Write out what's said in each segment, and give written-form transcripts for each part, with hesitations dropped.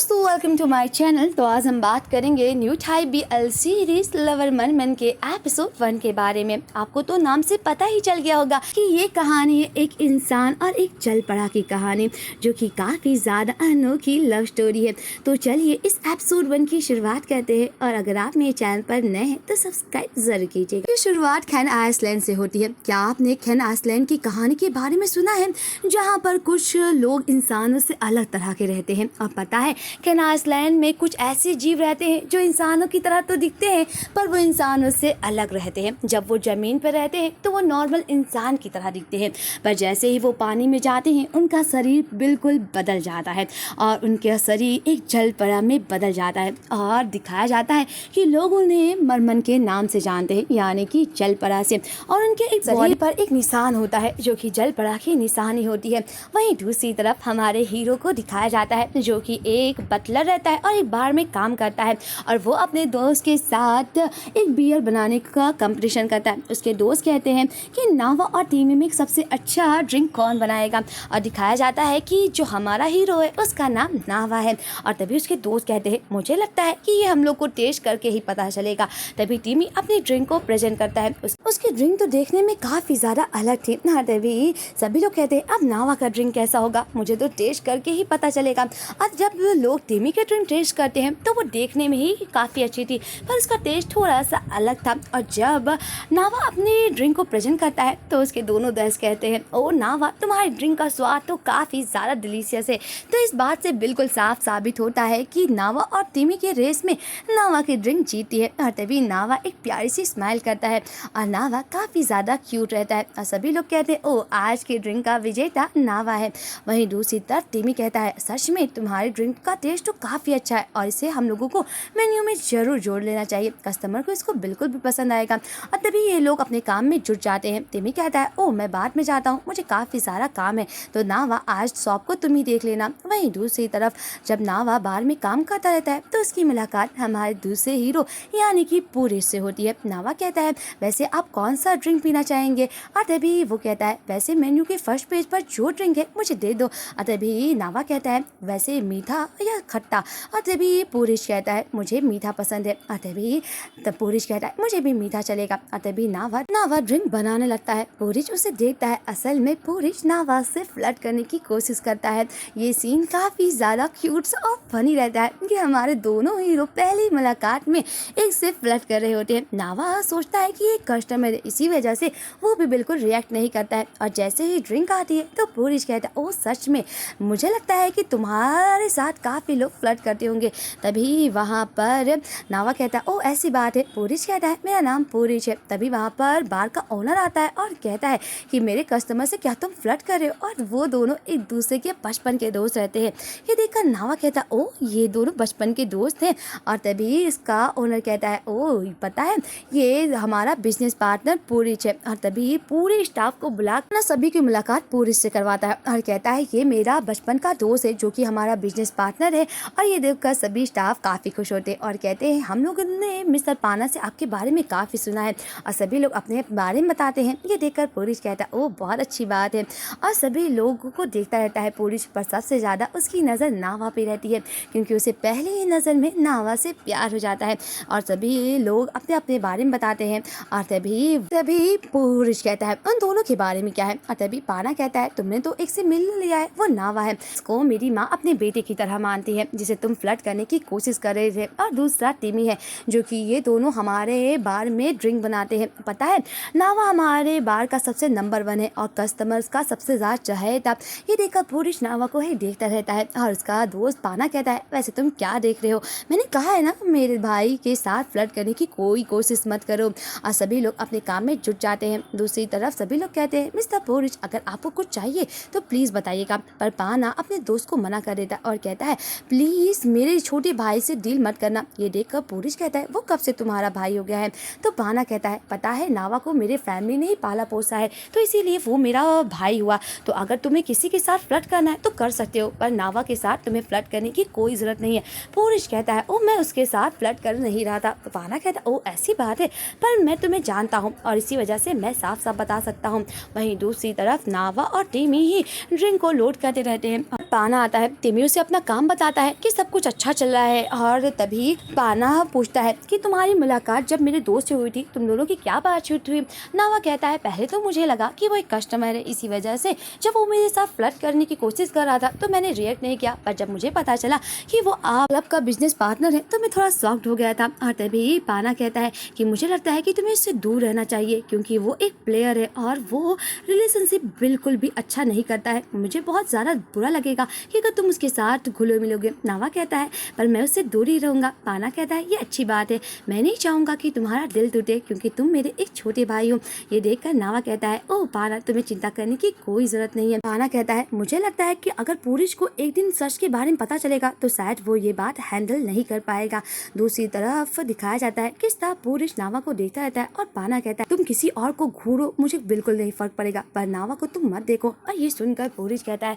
दोस्तों welcome to my channel. तो आज हम बात करेंगे new type BL series lover मन के एपिसोड 1 के बारे में। आपको तो नाम से पता ही चल गया होगा कि ये कहानी है एक इंसान और एक जलपरा की कहानी, जो कि काफ़ी ज़्यादा अनोखी लव स्टोरी है। तो चलिए इस एपिसोड 1 की शुरुआत करते हैं। और अगर आप मेरे चैनल पर नए हैं तो सब्सक्राइब जरूर कीजिएगा। ये शुरुआत कैन आइसलैंड से होती है। क्या आपने कैन आइसलैंड की कहानी के बारे में सुना है, जहाँ पर कुछ लोग इंसानों से अलग तरह के रहते हैं? और पता है कैन आइसलैंड में कुछ ऐसे जीव रहते हैं जो इंसानों की तरह तो दिखते हैं, पर वो इंसानों से अलग रहते हैं। जब वो ज़मीन पर रहते हैं तो वो नॉर्मल इंसान की तरह दिखते हैं, पर जैसे ही वो पानी में जाते हैं उनका शरीर बिल्कुल बदल जाता है और उनका शरीर एक जलपरा में बदल जाता है। और दिखाया जाता है कि लोग उन्हें मरमन के नाम से जानते हैं, यानी कि जलपरा से। और उनके एक शरीर पर एक निशान होता है जो कि जलपरा की निशानी होती है। वहीं दूसरी तरफ हमारे हीरो को दिखाया जाता है जो कि एक बटलर रहता है और एक बार में काम करता है, और वो अपने दोस्त के साथ एक बियर बनाने का कंपटीशन करता है। उसके दोस्त कहते हैं कि नावा और टीमी में सबसे अच्छा ड्रिंक कौन बनाएगा, और दिखाया जाता है कि जो हमारा हीरो है उसका नाम नावा है। और तभी उसके दोस्त कहते हैं मुझे लगता है कि ये हम लोग को टेस्ट करके ही पता चलेगा। तभी टीमी अपनी ड्रिंक को प्रेजेंट करता है। उसकी ड्रिंक तो देखने में काफ़ी ज़्यादा अलग थी। तभी सभी लोग कहते हैं अब नावा का ड्रिंक कैसा होगा, मुझे तो टेस्ट करके ही पता चलेगा। और जब लोग टीमी के ड्रिंक टेस्ट करते हैं तो वो देखने में ही काफ़ी अच्छी थी, पर उसका टेस्ट थोड़ा सा अलग था। और जब नावा अपनी ड्रिंक को प्रेजेंट करता है तो उसके दोनों दोस्त कहते हैं ओ नावा, तुम्हारी ड्रिंक का स्वाद तो काफ़ी ज़्यादा डिलीशियस है। तो इस बात से बिल्कुल साफ साबित होता है कि नावा और टीमी के रेस में नावा की ड्रिंक जीती है। और तभी नावा एक प्यारी सी स्माइल करता है और नावा काफ़ी ज़्यादा क्यूट रहता है। और सभी लोग कहते हैं ओ आज की ड्रिंक का विजेता नावा है। वहीं दूसरी तरफ टीमी कहता है सच में तुम्हारी ड्रिंक का टेस्ट तो काफ़ी अच्छा है और इसे हम लोगों को मेन्यू में ज़रूर जोड़ लेना चाहिए, कस्टमर को इसको बिल्कुल भी पसंद आएगा। और तभी ये लोग अपने काम में जुट जाते हैं। टिमी कहता है ओ मैं बाद में जाता हूँ, मुझे काफ़ी सारा काम है, तो नावा आज शॉप को तुम ही देख लेना। वहीं दूसरी तरफ जब नावा बार में काम करता रहता है तो उसकी मुलाकात हमारे दूसरे हीरो यानी कि पूरी से होती है। नावा कहता है वैसे आप कौन सा ड्रिंक पीना चाहेंगे? और तभी वो कहता है वैसे मेन्यू के फर्स्ट पेज पर जो ड्रिंक है मुझे दे दो। और तभी नावा कहता है वैसे मीठा या खट्टा? और तभी पूरिश कहता है मुझे मीठा पसंद है। और तभी पूरिश कहता है मुझे भी मीठा चलेगा। और तभी नावा ड्रिंक बनाने लगता है। पूरिश उसे देखता है। असल में पूरिश नावा से फ्लर्ट करने की कोशिश करता है। ये सीन काफ़ी ज़्यादा क्यूट और फनी रहता है कि हमारे दोनों हीरो पहली मुलाकात में एक से फ्लर्ट कर रहे होते हैं। नावा सोचता है कि एक कस्टमर है, इसी वजह से वो भी बिल्कुल रिएक्ट नहीं करता है। और जैसे ही ड्रिंक आती है तो पूरिश कहता है ओ सच में मुझे लगता है कि तुम्हारे साथ काफ़ी लोग फ्लर्ट करते होंगे। तभी वहाँ पर नावा कहता है ओ ऐसी बात है। पूरिश कहता है मेरा नाम पूरिश है। तभी वहाँ पर बार का ओनर आता है और कहता है कि मेरे कस्टमर से क्या तुम फ्लर्ट कर रहे हो? और वो दोनों एक दूसरे के बचपन के दोस्त रहते हैं। ये देखकर नावा कहता है ओ ये दोनों बचपन के दोस्त हैं। और तभी इसका ओनर कहता है ओ पता है ये हमारा बिजनेस पार्टनर पूरिश है। और तभी पूरे स्टाफ को बुलाकर सभी की मुलाकात पूरिश से करवाता है और कहता है ये मेरा बचपन का दोस्त है जो कि हमारा बिजनेस पार्टनर है। और ये देखकर सभी स्टाफ काफ़ी खुश होते हैं और कहते हैं हम लोगों ने मिस्टर पाना से आपके बारे में काफ़ी सुना है। और सभी लोग अपने बारे में बताते हैं। ये देखकर पूरिश कहता है ओ बहुत अच्छी बात है। और सभी लोगों को देखता रहता है पूरिश, पर सबसे ज़्यादा उसकी नज़र नावा पे रहती है क्योंकि उसे पहले ही नज़र में नावा से प्यार हो जाता है। और सभी लोग अपने अपने बारे में बताते हैं। और तभी पूरिश कहता है उन दोनों के बारे में क्या है? और तभी पाना कहता है तुमने तो एक से मिल लिया है, वो नावा है। इसको मेरी माँ अपने बेटे की तरह मानती है जिसे तुम फ्लर्ट करने की कोशिश कर रहे थे। और दूसरा टिमी है जो कि ये दोनों हमारे बार में ड्रिंक बनाते हैं। पता है नावा हमारे बार का सबसे नंबर 1 है और कस्टमर्स का सबसे ज़्यादा चाहता। ये देखकर पूरिश नावा को ही देखता रहता है। और उसका दोस्त पाना कहता है वैसे तुम क्या देख रहे हो, मैंने कहा है ना मेरे भाई के साथ फ्लर्ट करने की कोई कोशिश मत करो। और सभी लोग अपने काम में जुट जाते हैं। दूसरी तरफ सभी लोग कहते हैं मिस्टर पूरिश अगर आपको कुछ चाहिए तो प्लीज़ बताइएगा। पर पाना अपने दोस्त को मना कर देता है और कहता है प्लीज़ मेरे छोटे भाई से डील मत करना। ये देखकर पूरिश कहता है वो कब से तुम्हारा भाई हो गया है? तो पाना कहता है पता है नावा को मेरे फैमिली ने ही पाला पोसा है, तो इसीलिए वो मेरा भाई हुआ। तो अगर तुम्हें किसी के साथ फ्लर्ट करना है तो कर सकते हो, पर नावा के साथ तुम्हें फ्लर्ट करने की कोई ज़रूरत नहीं है। पूरिश कहता है ओ मैं उसके साथ फ्लर्ट कर नहीं रहा था। तो पाना कहता है ओ ऐसी बात है, पर मैं तुम्हें जानता हूँ और इसी वजह से मैं साफ साफ बता सकता हूँ। वहीं दूसरी तरफ नावा और टिमी ही ड्रिंक को लोड करते रहते हैं। पाना आता है। टिमी उसे अपना काम बताता है कि सब कुछ अच्छा चल रहा है और तभी पाना पूछता है कि तुम्हारी मुलाकात जब मेरे दोस्त से हुई थी तुम दोनों की क्या बातचीत हुई। नावा कहता है पहले तो मुझे लगा कि वो एक कस्टमर है, इसी वजह से जब वो मेरे साथ फ्लर्ट करने की कोशिश कर रहा था तो मैंने रिएक्ट नहीं किया, पर जब मुझे पता चला कि वो आप क्लब का बिजनेस पार्टनर है तो मैं थोड़ा शॉक्ड हो गया था। और तभी पाना कहता है कि मुझे लगता है कि तुम्हें इससे दूर रहना चाहिए क्योंकि वो एक प्लेयर है और वो रिलेशनशिप बिल्कुल भी अच्छा नहीं करता है। मुझे बहुत ज़्यादा बुरा लगेगा कि अगर तुम उसके साथ घुले मिलोगे। नावा कहता है पर मैं उससे दूर ही रहूँगा। पाना कहता है ये अच्छी बात है, मैं नहीं चाहूँगा कि तुम्हारा दिल टूटे क्योंकि तुम मेरे एक छोटे भाई हो। ये देखकर नावा कहता है ओह पाना तुम्हें चिंता करने की कोई ज़रूरत नहीं है। पाना कहता है मुझे लगता है कि अगर पूरिश को एक दिन सच के बारे में पता चलेगा तो शायद वो ये बात हैंडल नहीं कर पाएगा। दूसरी तरफ दिखाया जाता है किस तरह पूरिश नावा को देखता रहता है और पाना कहता है तुम किसी और को घूरो, मुझे बिल्कुल नहीं फर्क पड़ेगा, पर नावा को तुम मत देखो। और ये सुनकर पूरिश कहता है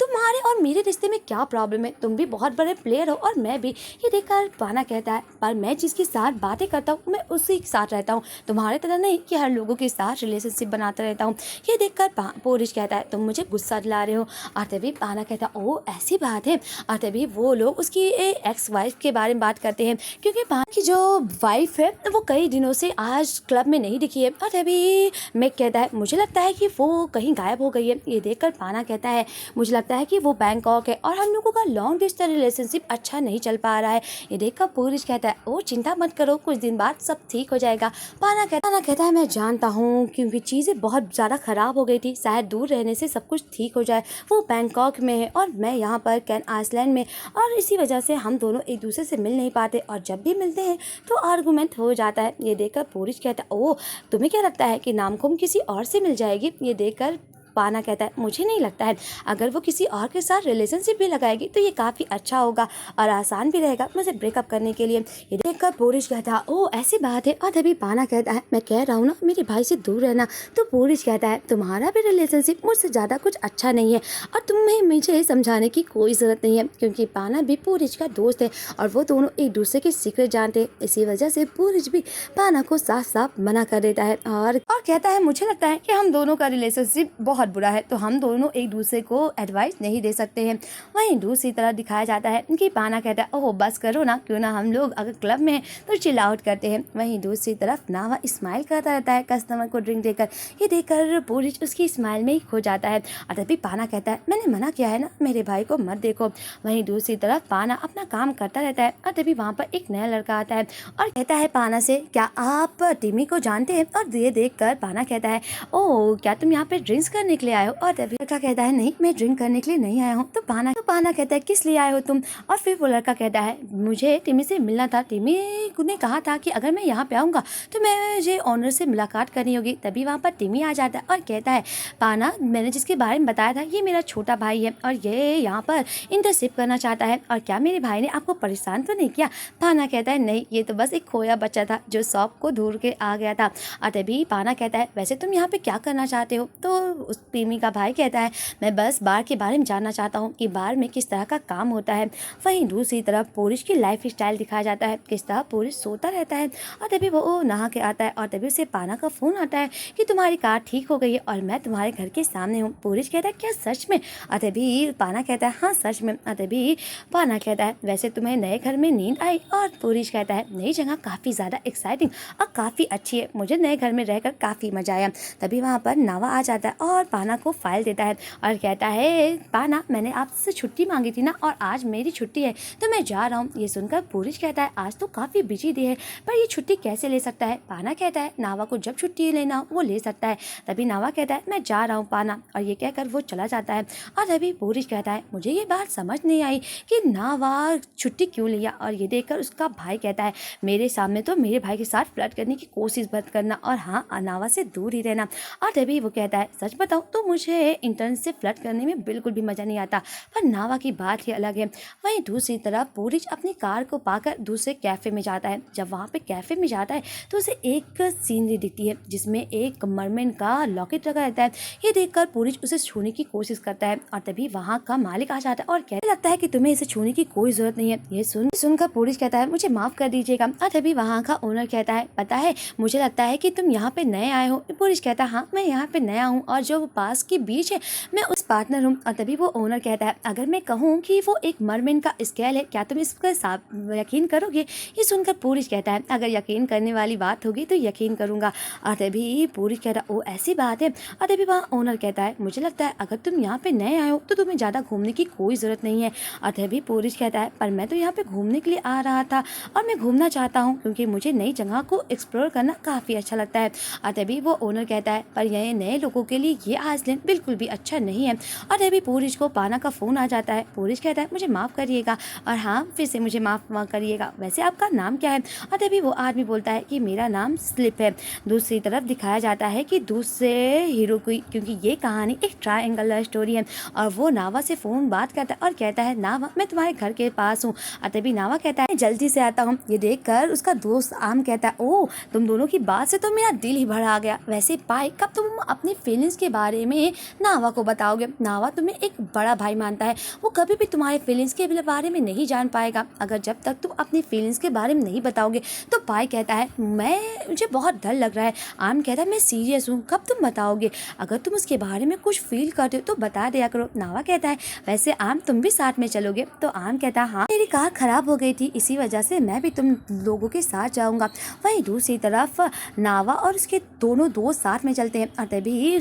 तुम्हारे और मेरे रिश्ते में क्या प्रॉब्लम है, तुम भी बहुत बड़े प्लेयर हो और मैं भी। ये देखकर पाना कहता है पर मैं जिसके साथ बातें करता हूँ मैं उसी के साथ रहता हूँ, तुम्हारे तरह नहीं कि हर लोगों के साथ रिलेशनशिप बनाता रहता हूँ। ये देखकर पूरिश कहता है तुम मुझे गुस्सा दिला रहे हो। और तभी पाना कहता है ओह ऐसी बात है। और तभी वो लोग उसकी एक्स वाइफ के बारे में बात करते हैं क्योंकि पाना की जो वाइफ है वो कई दिनों से आज क्लब में नहीं दिखी है। और तभी मैक कहता है मुझे लगता है कि वो कहीं गायब हो गई है। ये देखकर पाना कहता है मुझे लगता है कि वो बैंकॉक है और हम लोगों का लॉन्ग डिस्टेंस रिलेशनशिप अच्छा नहीं चल पा रहा है। ये देखकर पूरिश कहता है ओ चिंता मत करो, कुछ दिन बाद सब ठीक हो जाएगा। पाना कहता है मैं जानता हूँ क्योंकि चीज़ें बहुत ज़्यादा ख़राब हो गई थी, शायद दूर रहने से सब कुछ ठीक हो जाए। वो बैंकॉक में है और मैं यहाँ पर कैन आइसलैंड में, और इसी वजह से हम दोनों एक दूसरे से मिल नहीं पाते और जब भी मिलते हैं तो आर्गूमेंट हो जाता है। ये देखकर पूरिश कहता है ओह तुम्हें क्या लगता है कि नामकुम किसी और से मिल जाएगी। ये देखकर पाना कहता है मुझे नहीं लगता है, अगर वो किसी और के साथ रिलेशनशिप भी लगाएगी तो ये काफ़ी अच्छा होगा और आसान भी रहेगा मुझे ब्रेकअप करने के लिए। ये देखकर पूरिश कहता है ओह ऐसी बात है। और तभी पाना कहता है मैं कह रहा हूँ ना मेरे भाई से दूर रहना। तो पूरिश कहता है तुम्हारा भी रिलेशनशिप मुझसे ज़्यादा कुछ अच्छा नहीं है और तुम्हें मुझे समझाने की कोई ज़रूरत नहीं है क्योंकि पाना भी पूरिश का दोस्त है और वो दोनों एक दूसरे के सीक्रेट जानते हैं। इसी वजह से पूरिश भी पाना को साफ साफ मना कर देता है और कहता है मुझे लगता है कि हम दोनों का रिलेशनशिप बहुत बुरा है तो हम दोनों एक दूसरे को एडवाइस नहीं दे सकते हैं। वहीं दूसरी तरफ दिखाया जाता है कि पाना कहता है ओह बस करो ना, क्यों ना हम लोग अगर क्लब में हैं तो चिल आउट करते हैं। वहीं दूसरी तरफ नावा स्माइल करता रहता है कस्टमर को ड्रिंक देकर। ये देखकर पूरिश उसकी स्माइल में ही खो जाता है और तभी पाना कहता है मैंने मना किया है ना, मेरे भाई को मत देखो। वहीं दूसरी तरफ पाना अपना काम करता रहता है और तभी वहाँ पर एक नया लड़का आता है और कहता है पाना से क्या आप टिमी को जानते हैं। और ये देखकर पाना कहता है ओह क्या तुम यहाँ पे ड्रिंक्स करने के लिए आए हो। और तभी लड़का कहता है नहीं मैं ड्रिंक करने के लिए नहीं आया हूँ। तो पाना कहता है किस लिए आए हो तुम। और फिर वो लड़का कहता है मुझे टिमी से मिलना था, टिमी ने कहा था कि अगर मैं यहाँ पे आऊँगा तो मुझे ऑनर से मुलाकात करनी होगी। तभी वहाँ पर टिमी आ जाता है और कहता है पाना मैंने जिसके बारे में बताया था ये मेरा छोटा भाई है और ये यहाँ पर इंटर्नशिप करना चाहता है और क्या मेरे भाई ने आपको परेशान तो नहीं किया। पाना कहता है नहीं ये तो बस एक खोया बच्चा था जो शॉप को ढूंढ के आ गया था। और तभी पाना कहता है वैसे तुम यहाँ पे क्या करना चाहते हो। तो उस टिमी का भाई कहता है मैं बस बार के बारे में जानना चाहता हूँ कि बार में किस तरह का काम होता है। वहीं दूसरी तरफ पूरिश की लाइफ स्टाइल दिखाया जाता है किस तरह पूरिश सोता रहता है और तभी वो नहा के आता है और तभी उसे पाना का फ़ोन आता है कि तुम्हारी कार ठीक हो गई है और मैं तुम्हारे घर के सामने हूँ। पूरिश कहता है क्या सच में। और तभी पाना कहता है हाँ सच में। और तभी पाना कहता है वैसे तुम्हें नए घर में नींद आई। और पूरिश कहता है नई जगह काफ़ी ज़्यादा एक्साइटिंग और काफ़ी अच्छी है, मुझे नए घर में रहकर काफ़ी मज़ा आया। तभी वहाँ पर नावा आ जाता है और पाना को फाइल देता है और कहता है पाना मैंने आपसे छुट्टी मांगी थी ना और आज मेरी छुट्टी है तो मैं जा रहा हूँ। ये सुनकर पूरिश कहता है आज तो काफ़ी बिजी डे है पर ये छुट्टी कैसे ले सकता है। पाना कहता है नावा को जब छुट्टी लेना हो वो ले सकता है। तभी नावा कहता है मैं जा रहा हूँ पाना, और ये कहकर वो चला जाता है। और तभी पूरिश कहता है मुझे ये बात समझ नहीं आई कि नावा छुट्टी क्यों लिया। और ये देखकर उसका भाई कहता है मेरे सामने तो मेरे भाई के साथ फ्लर्ट करने की कोशिश मत करना और हाँ नावा से दूर ही रहना। और तभी वो कहता है सच बताऊँ तो मुझे इंटर्न से फ्लर्ट करने में बिल्कुल भी मज़ा नहीं आता, पर नावा की बात ही अलग है। वहीं दूसरी तरफ पूरिश अपनी कार को पाकर दूसरे कैफ़े में जाता है। जब वहाँ पे कैफ़े में जाता है तो उसे एक सीनरी दिखती है जिसमें एक मरमेड का लॉकेट रखा रहता है। ये देखकर पूरिश उसे छूने की कोशिश करता है और तभी वहाँ का मालिक आ जाता है और कहने लगता है कि तुम्हें इसे छूने की कोई ज़रूरत नहीं है। ये सुनकर पूरिश कहता है मुझे माफ़ कर दीजिएगा। और तभी वहाँ का ओनर कहता है पता है मुझे लगता है कि तुम यहाँ पे नए आए हो। पूरिश कहता है हाँ मैं यहाँ पे नया हूँ और जो पास के बीच है, मैं उस पार्टनर हूँ। और तभी वो ओनर कहता है अगर मैं कहूँ कि वो एक मरमेन का स्केल है, क्या तुम इस पर यकीन करोगे? ये सुनकर पूरिश कहता है अगर यकीन करने वाली बात होगी तो यकीन करूँगा। और तभी पूरिश कहता है ओ ऐसी बात है। और तभी वहाँ ओनर कहता है मुझे लगता है अगर तुम यहाँ पे नए आए हो तो तुम्हें ज़्यादा घूमने की कोई ज़रूरत नहीं है। और तभी पूरिश कहता है पर मैं तो यहाँ पे घूमने के लिए आ रहा था और मैं घूमना चाहता हूँ क्योंकि मुझे नई जगह को एक्सप्लोर करना काफ़ी अच्छा लगता है। और तभी वो ओनर कहता है पर ये नए लोगों के लिए ये आइसलैंड बिल्कुल भी अच्छा नहीं है। और तभी पूरिश को पाना का फ़ोन आ जाता है। पूरिश कहता है मुझे माफ़ करिएगा और हाँ फिर से मुझे माफ़ करिएगा, वैसे आपका नाम क्या है? और तभी वो आदमी बोलता है कि मेरा नाम स्लिप है। दूसरी तरफ दिखाया जाता है कि दूसरे हीरो की, क्योंकि ये कहानी एक ट्रायंगल लव स्टोरी है, और वो नावा से फ़ोन बात करता है और कहता है नावा मैं तुम्हारे घर के पास हूँ। और तभी नावा कहता है जल्दी से आता हूँ। ये देखकर उसका दोस्त आम कहता है ओ तुम दोनों की बात से तो मेरा दिल ही भर आ गया। वैसे पाई कब तुम अपनी फीलिंग्स के बारे में नावा को बताओगे? नावा तुम्हें एक बड़ा भाई मानता है, वो कभी भी तुम्हारे फीलिंग्स के बारे में नहीं जान पाएगा अगर जब तक तुम अपनी फीलिंग्स के बारे में नहीं बताओगे। तो पाई कहता है मुझे बहुत डर लग रहा है। आम कहता है मैं सीरियस हूँ, कब तुम बताओगे? अगर तुम उसके बारे में कुछ फील करते हो तो बता दिया करो। नावा कहता है वैसे आम तुम भी साथ में चलोगे? तो आम कहता है हाँ मेरी कार खराब हो गई थी, इसी वजह से मैं भी तुम लोगों के साथ जाऊँगा। वहीं दूसरी तरफ नावा और उसके दोनों दोस्त साथ में चलते हैं। और तभी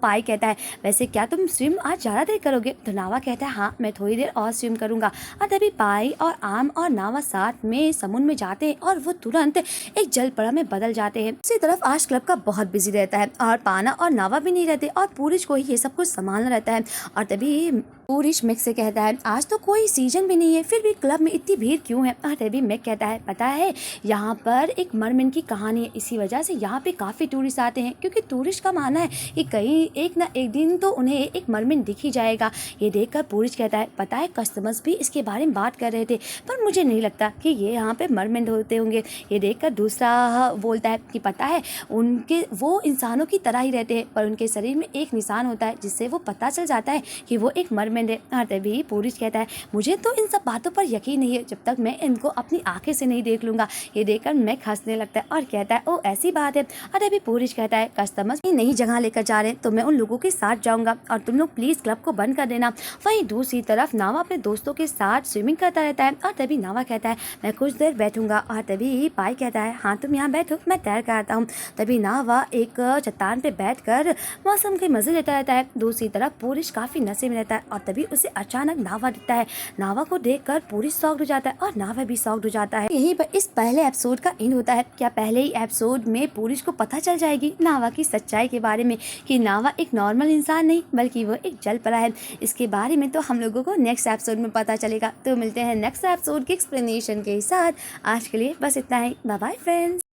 पाई कहता है वैसे क्या तुम स्विम आज ज़्यादा देर करोगे? तो नावा कहता है हाँ मैं थोड़ी देर और स्विम करूँगा। और तभी पाई और आम और नावा साथ में समुद्र में जाते हैं और वो तुरंत एक जलपरा में बदल जाते हैं। दूसरी तरफ आज क्लब का बहुत बिजी रहता है और पाना और नावा भी नहीं रहते और पूरिश को ही ये सब कुछ संभालना रहता है। और तभी पूरिश मिक से कहता है आज तो कोई सीजन भी नहीं है फिर भी क्लब में इतनी भीड़ क्यों है? और तभी मिक कहता है पता है यहाँ पर एक मरमेन की कहानी है, इसी वजह से यहाँ पे काफ़ी टूरिस्ट आते हैं क्योंकि टूरिस्ट का मानना है कि कहीं एक ना एक दिन तो उन्हें एक मरमेन दिख ही जाएगा। ये देखकर पूरिश कहता है पता है कस्टमर्स भी इसके बारे में बात कर रहे थे पर मुझे नहीं लगता कि ये यहाँ पे मरमेन होते होंगे। ये देखकर दूसरा बोलता है कि पता है उनके वो इंसानों की तरह ही रहते हैं पर उनके शरीर में एक निशान होता है जिससे वो पता चल जाता है कि वो एक मरमेन है। और तभी पूरिश कहता है मुझे तो इन सब बातों पर यकीन नहीं है जब तक मैं इनको अपनी आंखें से नहीं देख लूंगा। ये देखकर मैं हंसने लगता है और कहता है ओ ऐसी बात है। और तभी पूरिश कहता है कस्टमर्स नई जगह लेकर जा रहे हैं तो मैं उन लोगों के साथ जाऊंगा और तुम लोग प्लीज क्लब को बंद कर देना। वहीं दूसरी तरफ नावा अपने दोस्तों के साथ स्विमिंग करता रहता है। और तभी नावा कहता है मैं कुछ देर बैठूंगा। और तभी पाई कहता है हाँ तुम यहाँ बैठो मैं तैर कर आता हूँ। तभी नावा एक चट्टान पे बैठकर मौसम के मजे लेता रहता है। दूसरी तरफ पूरिश काफी नशे में रहता है और तभी उसे अचानक नावा दिखता है। नावा को देखकर पूरिश शॉक्ड हो जाता है और नावा भी शॉक्ड हो जाता है। यहीं पर इस पहले एपिसोड का एंड होता है। क्या पहले ही एपिसोड में पूरिश को पता चल जाएगी नावा की सच्चाई के बारे में कि नावा एक नॉर्मल इंसान नहीं बल्कि वो एक जलपरा है? इसके बारे में तो हम लोगों को नेक्स्ट एपिसोड में पता चलेगा। तो मिलते हैं नेक्स्ट एपिसोड के एक्सप्लेनेशन के साथ। आज के लिए बस इतना ही। Bye bye friends.